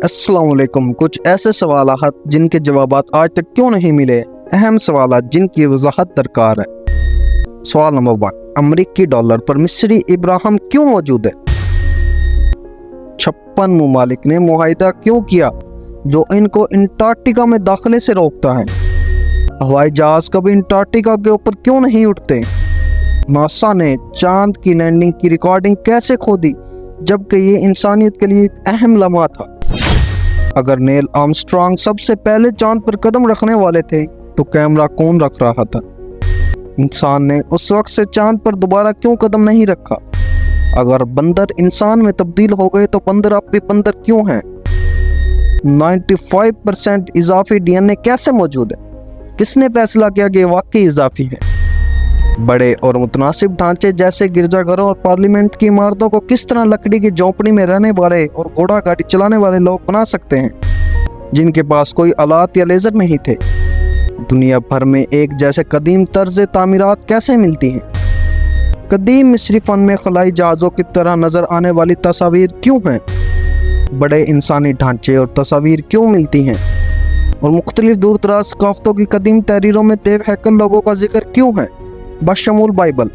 अस्सलाम वालेकुम। कुछ ऐसे सवालात जिनके जवाबात आज तक क्यों नहीं मिले, अहम सवालात जिनकी वजाहत दरकार है। सवाल नंबर 1, अमरीकी डॉलर पर मिस्री इब्राहिम क्यों मौजूद है? 56 ममालिक ने मुआहिदा क्यों किया जो इनको अंटार्कटिका में दाखिले से रोकता है? हवाई जहाज कभी अंटार्कटिका के ऊपर क्यों नहीं उठते? नासा ने चांद की लैंडिंग की रिकॉर्डिंग कैसे खो दी जबकि ये इंसानियत के लिए एक अहम लम्हा था? अगर नील आर्मस्ट्रांग सबसे पहले चांद पर कदम रखने वाले थे तो कैमरा कौन रख रहा था? इंसान ने उस वक्त से चांद पर दोबारा क्यों कदम नहीं रखा? अगर बंदर इंसान में तब्दील हो गए तो बंदर अब भी बंदर क्यों हैं? 95% इजाफी DNA कैसे मौजूद है? किसने फैसला किया कि वाकई इजाफी है? बड़े और मुतनासिब ढांचे जैसे गिरजाघरों और पार्लियामेंट की इमारतों को किस तरह लकड़ी की झोंपड़ी में रहने वाले और घोड़ा गाड़ी चलाने वाले लोग बना सकते हैं जिनके पास कोई आलात या लेज़र नहीं थे? दुनिया भर में एक जैसे कदीम तर्ज तामीरात कैसे मिलती हैं? कदीम मिस्री फन में खलाई जहाज़ों की तरह नज़र आने वाली तस्वीर क्यों हैं? बड़े इंसानी ढांचे और तस्वीर क्यों मिलती हैं? और मुख्तलिफ दूर दराज सकाफ़तों की कदीम तहरीरों में देव हैकल लोगों का जिक्र क्यों है बशमूल बाइबल?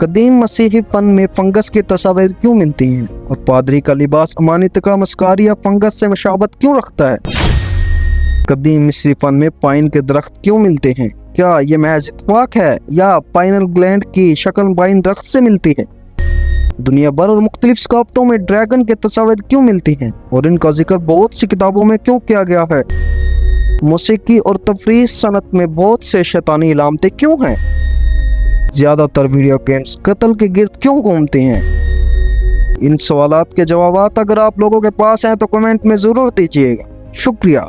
कदीम मसीही फन में फंगस की तस्वीर क्यों मिलती हैं? और पादरी का लिबास अमानित का मस्कारी या फंगस से मशाबत क्यों रखता है? कदीम मिस्री फन में पाइन के दरख्त क्यों मिलते हैं? क्या ये महज इत्तेफाक है या पाइनल ग्लैंड की शक्ल पाइन दरख्त से मिलती है? दुनिया भर और मुख्तलिफ सकाफ़तों में ड्रैगन के तस्वीर क्यों मिलती हैं और इनका जिक्र बहुत सी किताबों में क्यों किया गया है? मौसीकी और तफरीह सनत में बहुत से शैतानी इलामतें क्यों हैं? ज़्यादातर वीडियो गेम्स कत्ल के गिर्द क्यों घूमते हैं? इन सवालात के जवाबात अगर आप लोगों के पास हैं तो कमेंट में ज़रूर दीजिएगा। शुक्रिया।